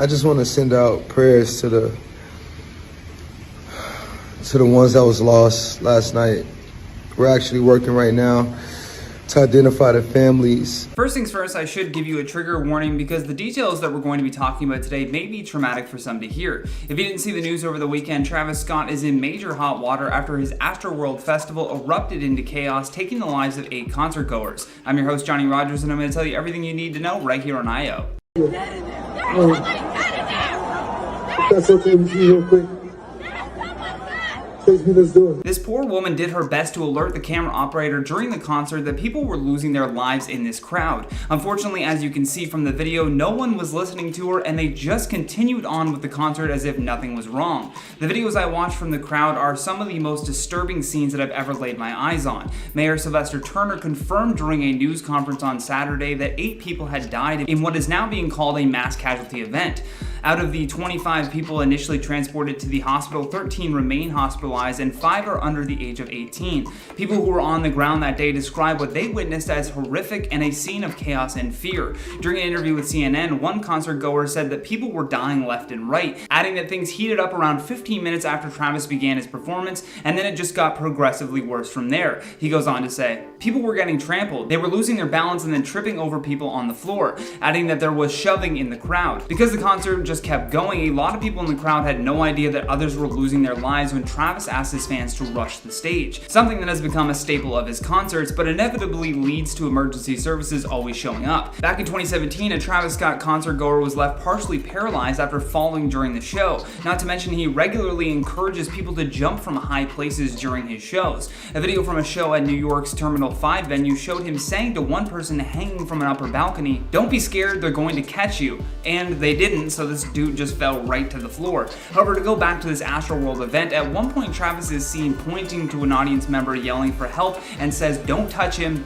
I just want to send out prayers to the ones that was lost last night. We're actually working right now to identify the families. First things first, I should give you a trigger warning because the details that we're going to be talking about today may be traumatic for some to hear. If you didn't see the news over the weekend, Travis Scott is in major hot water after his Astroworld festival erupted into chaos, taking the lives of 8 concertgoers. I'm your host, Johnny Rogers, and I'm going to tell you everything you need to know right here on IO. That's okay with you real quick. This poor woman did her best to alert the camera operator during the concert that people were losing their lives in this crowd. Unfortunately, as you can see from the video, no one was listening to her and they just continued on with the concert as if nothing was wrong. The videos I watched from the crowd are some of the most disturbing scenes that I've ever laid my eyes on. Mayor Sylvester Turner confirmed during a news conference on Saturday that 8 people had died in what is now being called a mass casualty event. Out of the 25 people initially transported to the hospital, 13 remain hospitalized and 5 are under the age of 18. People who were on the ground that day described what they witnessed as horrific and a scene of chaos and fear. During an interview with CNN, one concert goer said that people were dying left and right, adding that things heated up around 15 minutes after Travis began his performance, and then it just got progressively worse from there. He goes on to say, people were getting trampled, they were losing their balance and then tripping over people on the floor, adding that there was shoving in the crowd. Because the concert just kept going, a lot of people in the crowd had no idea that others were losing their lives when Travis asked his fans to rush the stage, something that has become a staple of his concerts, but inevitably leads to emergency services always showing up. Back in 2017, a Travis Scott concert goer was left partially paralyzed after falling during the show. Not to mention, he regularly encourages people to jump from high places during his shows. A video from a show at New York's Terminal 5 venue showed him saying to one person hanging from an upper balcony, "Don't be scared, they're going to catch you." And they didn't, so this dude just fell right to the floor. However, to go back to this Astroworld event, at one point Travis is seen pointing to an audience member yelling for help and says, "Don't touch him,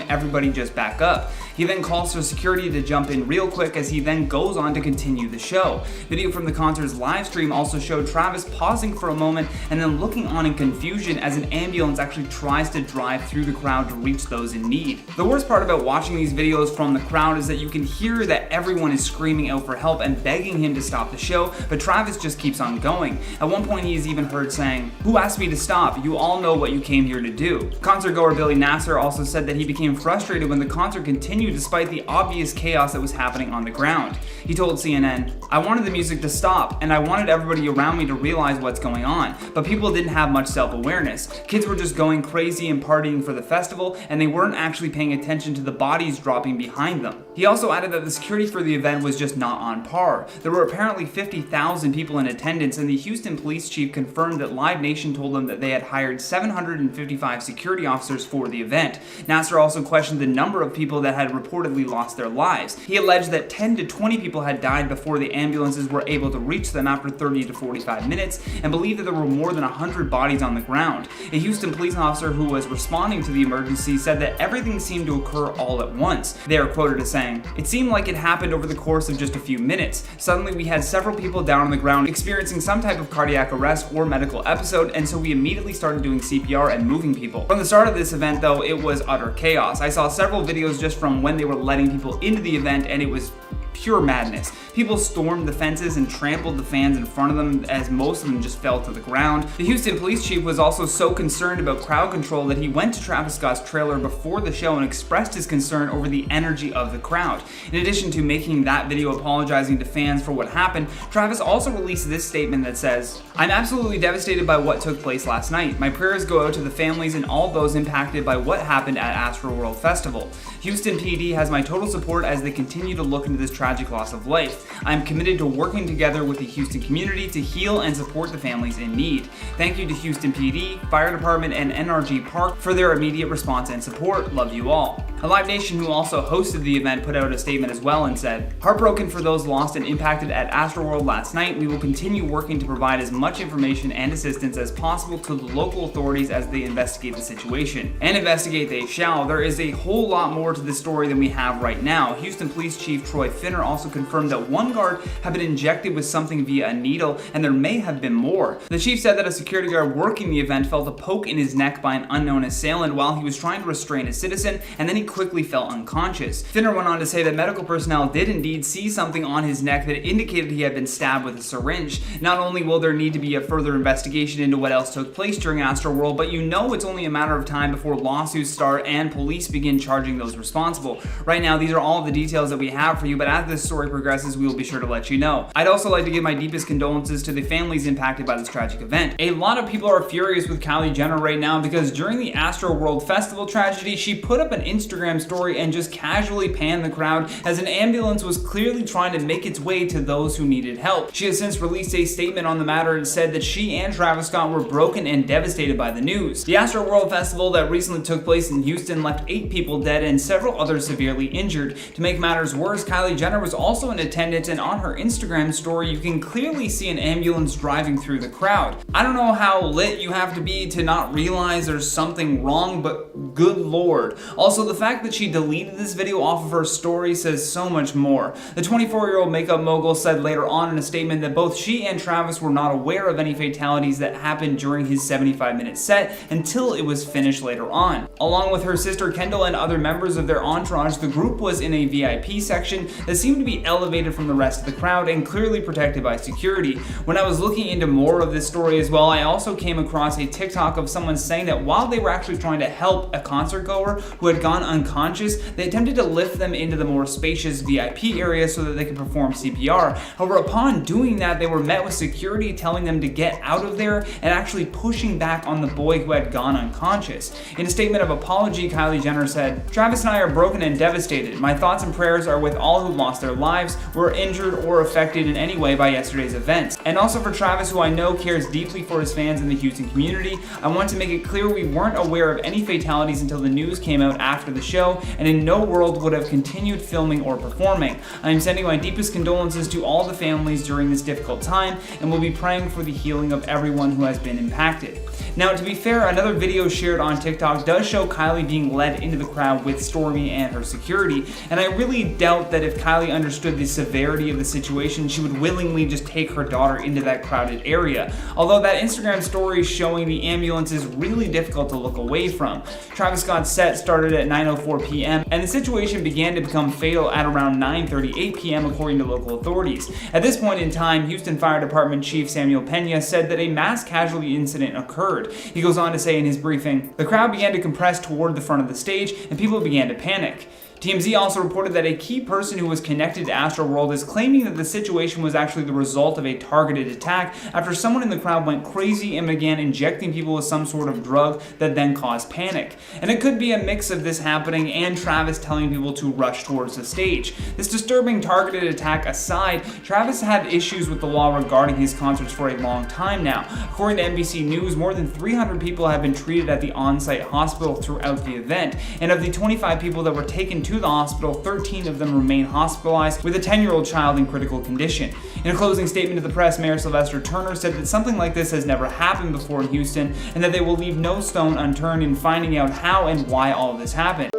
everybody just back up." He then calls for security to jump in real quick as he then goes on to continue the show. Video from the concert's live stream also showed Travis pausing for a moment and then looking on in confusion as an ambulance actually tries to drive through the crowd to reach those in need. The worst part about watching these videos from the crowd is that you can hear that everyone is screaming out for help and begging him to stop the show, but Travis just keeps on going. At one point he is even heard saying, "Who asked me to stop? You all know what you came here to do." Concert goer Billy Nasser also said that he became frustrated when the concert continued despite the obvious chaos that was happening on the ground. He told CNN, "I wanted the music to stop, and I wanted everybody around me to realize what's going on, but people didn't have much self-awareness. Kids were just going crazy and partying for the festival, and they weren't actually paying attention to the bodies dropping behind them." He also added that the security for the event was just not on par. There were apparently 50,000 people in attendance, and the Houston police chief confirmed that Live Nation told them that they had hired 755 security officers for the event. Nasser also questioned the number of people that had reportedly lost their lives. He alleged that 10 to 20 people had died before the ambulances were able to reach them after 30 to 45 minutes, and believed that there were more than 100 bodies on the ground. A Houston police officer who was responding to the emergency said that everything seemed to occur all at once. They are quoted as saying, "It seemed like it happened over the course of just a few minutes. Suddenly we had several people down on the ground experiencing some type of cardiac arrest or medical episode, and so we immediately started doing CPR and moving people." From the start of this event though, it was utter chaos. I saw several videos just from when they were letting people into the event, and it was pure madness. People stormed the fences and trampled the fans in front of them as most of them just fell to the ground. The Houston police chief was also so concerned about crowd control that he went to Travis Scott's trailer before the show and expressed his concern over the energy of the crowd. In addition to making that video apologizing to fans for what happened, Travis also released this statement that says, "I'm absolutely devastated by what took place last night. My prayers go out to the families and all those impacted by what happened at Astroworld Festival. Houston PD has my total support as they continue to look into this tragic loss of life. I am committed to working together with the Houston community to heal and support the families in need. Thank you to Houston PD, Fire Department, and NRG Park for their immediate response and support. Love you all." A Live Nation who also hosted the event put out a statement as well and said, "Heartbroken for those lost and impacted at Astroworld last night, we will continue working to provide as much information and assistance as possible to the local authorities as they investigate the situation. And investigate they shall. There is a whole lot more to this story than we have right now." Houston Police Chief Troy Finner also confirmed that one guard had been injected with something via a needle, and there may have been more. The chief said that a security guard working the event felt a poke in his neck by an unknown assailant while he was trying to restrain a citizen, and then he quickly fell unconscious. Finner went on to say that medical personnel did indeed see something on his neck that indicated he had been stabbed with a syringe. Not only will there need to be a further investigation into what else took place during Astroworld, but you know it's only a matter of time before lawsuits start and police begin charging those responsible. Right now, these are all the details that we have for you, but as this story progresses, we will be sure to let you know. I'd also like to give my deepest condolences to the families impacted by this tragic event. A lot of people are furious with Kylie Jenner right now because during the Astroworld Festival tragedy, she put up an Instagram story and just casually panned the crowd as an ambulance was clearly trying to make its way to those who needed help. She has since released a statement on the matter and said that she and Travis Scott were broken and devastated by the news. The Astroworld Festival that recently took place in Houston left 8 people dead and several others severely injured. To make matters worse, Kylie Jenner was also in attendance, and on her Instagram story you can clearly see an ambulance driving through the crowd. I don't know how lit you have to be to not realize there's something wrong, but good lord. Also, the fact that she deleted this video off of her story says so much more. The 24-year-old makeup mogul said later on in a statement that both she and Travis were not aware of any fatalities that happened during his 75-minute set until it was finished later on. Along with her sister Kendall and other members of their entourage, the group was in a VIP section that seemed to be elevated from the rest of the crowd and clearly protected by security. When I was looking into more of this story as well, I also came across a TikTok of someone saying that while they were actually trying to help a concert goer who had gone unconscious, they attempted to lift them into the more spacious VIP area so that they could perform CPR. However, upon doing that, they were met with security telling them to get out of there and actually pushing back on the boy who had gone unconscious. In a statement of apology, Kylie Jenner said, "Travis and I are broken and devastated. My thoughts and prayers are with all who lost their lives, were injured, or affected in any way by yesterday's events. And also for Travis, who I know cares deeply for his fans in the Houston community, I want to make it clear we weren't aware of any fatalities until the news came out after the show, and in no world would have continued filming or performing. I am sending my deepest condolences to all the families during this difficult time, and will be praying for the healing of everyone who has been impacted." Now, to be fair, another video shared on TikTok does show Kylie being led into the crowd with Stormi and her security, and I really doubt that if Kylie understood the severity of the situation, she would willingly just take her daughter into that crowded area. Although that Instagram story showing the ambulance is really difficult to look away from. Travis Scott's set started at 9:04 p.m. and the situation began to become fatal at around 9:38 p.m. according to local authorities. At this point in time, Houston Fire Department Chief Samuel Pena said that a mass casualty incident occurred. He goes on to say in his briefing, "The crowd began to compress toward the front of the stage and people began to panic." TMZ also reported that a key person who was connected to Astroworld is claiming that the situation was actually the result of a targeted attack after someone in the crowd went crazy and began injecting people with some sort of drug that then caused panic. And it could be a mix of this happening and Travis telling people to rush towards the stage. This disturbing targeted attack aside, Travis had issues with the law regarding his concerts for a long time now. According to NBC News, more than 300 people have been treated at the on-site hospital throughout the event, and of the 25 people that were taken to the hospital, 13 of them remain hospitalized, with a 10-year-old child in critical condition. In a closing statement to the press, Mayor Sylvester Turner said that something like this has never happened before in Houston, and that they will leave no stone unturned in finding out how and why all of this happened.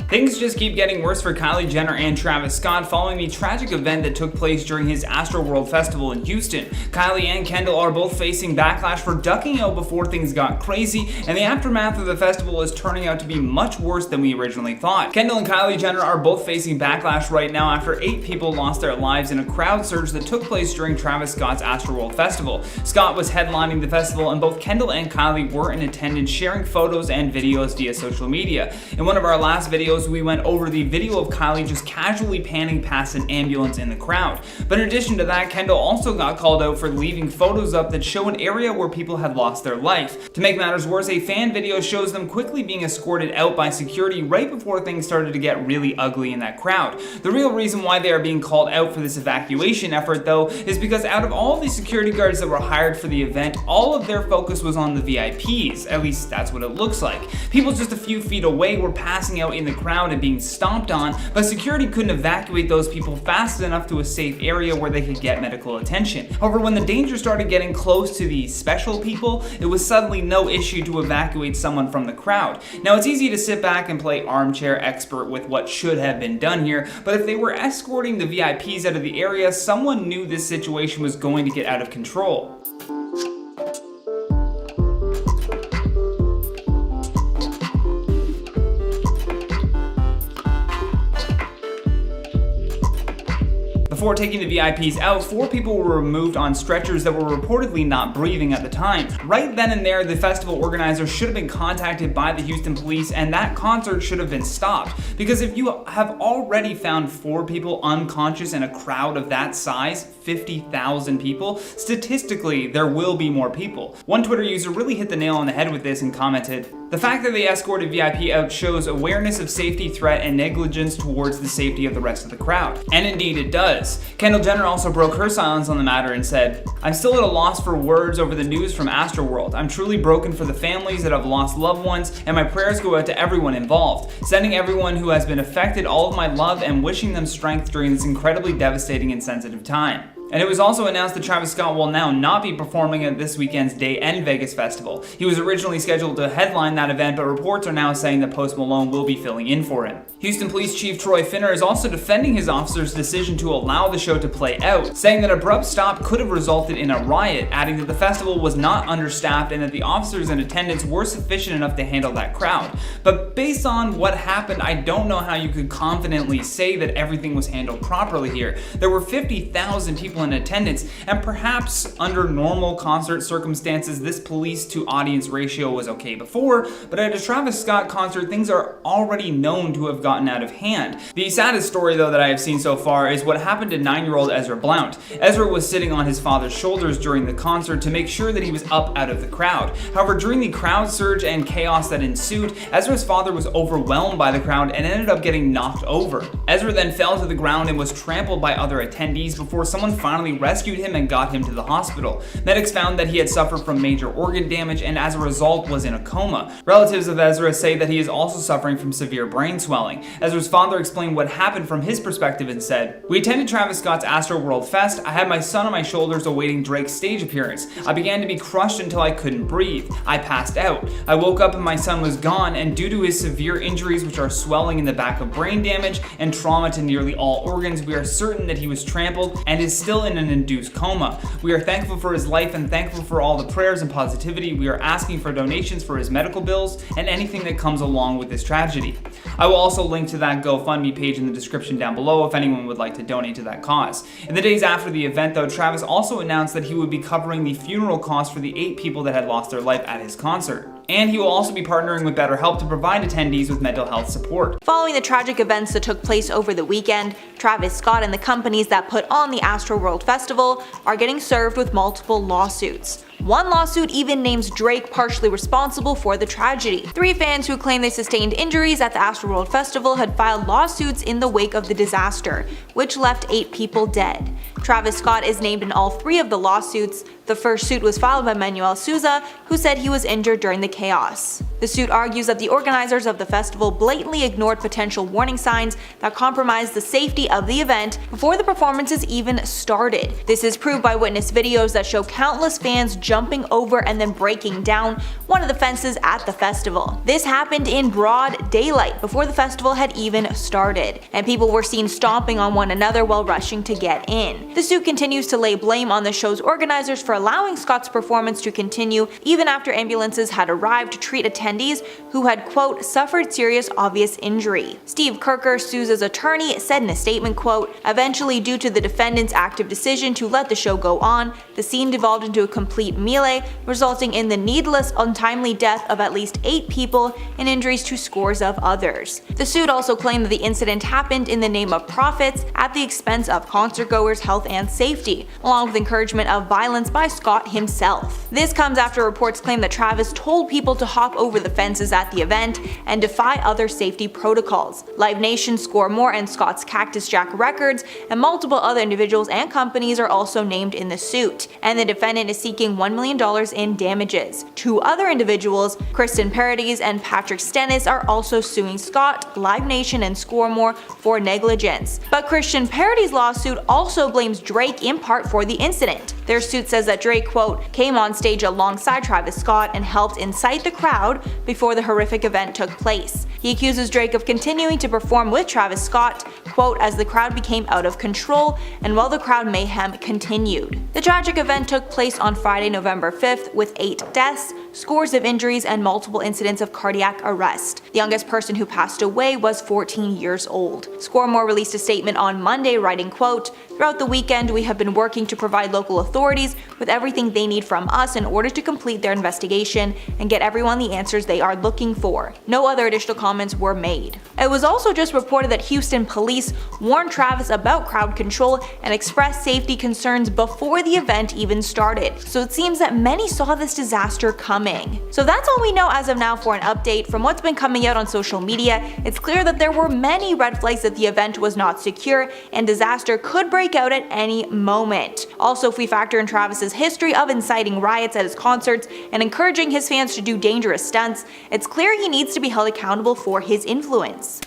Things just keep getting worse for Kylie Jenner and Travis Scott following the tragic event that took place during his Astroworld Festival in Houston. Kylie and Kendall are both facing backlash for ducking out before things got crazy, and the aftermath of the festival is turning out to be much worse than we originally thought. Kendall and Kylie Jenner are both facing backlash right now after 8 people lost their lives in a crowd surge that took place during Travis Scott's Astroworld Festival. Scott was headlining the festival, and both Kendall and Kylie were in attendance, sharing photos and videos via social media. In one of our last videos, we went over the video of Kylie just casually panning past an ambulance in the crowd. But in addition to that, Kendall also got called out for leaving photos up that show an area where people had lost their life. To make matters worse, a fan video shows them quickly being escorted out by security right before things started to get really ugly in that crowd. The real reason why they are being called out for this evacuation effort, though, is because out of all the security guards that were hired for the event, all of their focus was on the VIPs. At least that's what it looks like. People just a few feet away were passing out in the crowd and being stomped on, but security couldn't evacuate those people fast enough to a safe area where they could get medical attention. However, when the danger started getting close to the special people, it was suddenly no issue to evacuate someone from the crowd. Now, it's easy to sit back and play armchair expert with what should have been done here, but if they were escorting the VIPs out of the area, someone knew this situation was going to get out of control. Before taking the VIPs out, 4 people were removed on stretchers that were reportedly not breathing at the time. Right then and there, the festival organizers should have been contacted by the Houston police, and that concert should have been stopped. Because if you have already found 4 people unconscious in a crowd of that size, 50,000 people, statistically there will be more people. One Twitter user really hit the nail on the head with this and commented, "The fact that they escorted VIP out shows awareness of safety threat and negligence towards the safety of the rest of the crowd." And indeed it does. Kendall Jenner also broke her silence on the matter and said, "I'm still at a loss for words over the news from Astroworld. I'm truly broken for the families that have lost loved ones, and my prayers go out to everyone involved. Sending everyone who has been affected all of my love and wishing them strength during this incredibly devastating and sensitive time." And it was also announced that Travis Scott will now not be performing at this weekend's Day End Vegas Festival. He was originally scheduled to headline that event, but reports are now saying that Post Malone will be filling in for him. Houston Police Chief Troy Finner is also defending his officer's decision to allow the show to play out, saying that abrupt stop could have resulted in a riot, adding that the festival was not understaffed and that the officers in attendance were sufficient enough to handle that crowd. But based on what happened, I don't know how you could confidently say that everything was handled properly here. There were 50,000 people in attendance, and perhaps under normal concert circumstances this police to audience ratio was okay before, but at a Travis Scott concert things are already known to have gotten out of hand. The saddest story though that I have seen so far is what happened to 9-year-old Ezra Blount. Ezra was sitting on his father's shoulders during the concert to make sure that he was up out of the crowd. However, during the crowd surge and chaos that ensued, Ezra's father was overwhelmed by the crowd and ended up getting knocked over. Ezra then fell to the ground and was trampled by other attendees before someone finally rescued him and got him to the hospital. Medics found that he had suffered from major organ damage and as a result was in a coma. Relatives of Ezra say that he is also suffering from severe brain swelling. Ezra's father explained what happened from his perspective and said, "We attended Travis Scott's Astroworld Fest. I had my son on my shoulders awaiting Drake's stage appearance. I began to be crushed until I couldn't breathe. I passed out. I woke up and my son was gone, and due to his severe injuries, which are swelling in the back of brain damage and trauma to nearly all organs, we are certain that he was trampled and is still in an induced coma. We are thankful for his life and thankful for all the prayers and positivity. We are asking for donations for his medical bills and anything that comes along with this tragedy." I will also link to that GoFundMe page in the description down below if anyone would like to donate to that cause. In the days after the event though, Travis also announced that he would be covering the funeral costs for the 8 people that had lost their life at his concert. And he will also be partnering with BetterHelp to provide attendees with mental health support. Following the tragic events that took place over the weekend, Travis Scott and the companies that put on the Astroworld Festival are getting served with multiple lawsuits. One lawsuit even names Drake partially responsible for the tragedy. 3 fans who claim they sustained injuries at the Astroworld Festival had filed lawsuits in the wake of the disaster, which left 8 people dead. Travis Scott is named in all 3 of the lawsuits. The first suit was filed by Manuel Souza, who said he was injured during the chaos. The suit argues that the organizers of the festival blatantly ignored potential warning signs that compromised the safety of the event before the performances even started. This is proved by witness videos that show countless fans jumping over and then breaking down one of the fences at the festival. This happened in broad daylight before the festival had even started, and people were seen stomping on one another while rushing to get in. The suit continues to lay blame on the show's organizers for allowing Scott's performance to continue even after ambulances had arrived to treat attendees who had, quote, suffered serious obvious injury. Steve Kirker, Souza's attorney, said in a statement, quote, "Eventually, due to the defendant's active decision to let the show go on, the scene devolved into a complete melee, resulting in the needless, untimely death of at least 8 people and injuries to scores of others." The suit also claimed that the incident happened in the name of profits at the expense of concertgoers' health and safety, along with encouragement of violence by Scott himself. This comes after reports claim that Travis told people to hop over the fences at the event and defy other safety protocols. Live Nation, Score More, and Scott's Cactus Jack Records and multiple other individuals and companies are also named in the suit, and the defendant is seeking $1 million in damages. 2 other individuals, Kristen Paradis and Patrick Stennis, are also suing Scott, Live Nation, and Score More for negligence. But Kristen Paradis' lawsuit also blames Drake in part for the incident. Their suit says that Drake, quote, came on stage alongside Travis Scott and helped incite the crowd before the horrific event took place. He accuses Drake of continuing to perform with Travis Scott, quote, as the crowd became out of control and while the crowd mayhem continued. The tragic event took place on Friday, November 5th with 8 deaths. scores of injuries, and multiple incidents of cardiac arrest. The youngest person who passed away was 14 years old. Scoremore released a statement on Monday writing, quote, "Throughout the weekend, we have been working to provide local authorities with everything they need from us in order to complete their investigation and get everyone the answers they are looking for." No other additional comments were made. It was also just reported that Houston police warned Travis about crowd control and expressed safety concerns before the event even started. So it seems that many saw this disaster coming. So that's all we know as of now for an update. From what's been coming out on social media, it's clear that there were many red flags that the event was not secure and disaster could break out at any moment. Also, if we factor in Travis's history of inciting riots at his concerts and encouraging his fans to do dangerous stunts, it's clear he needs to be held accountable for his influence.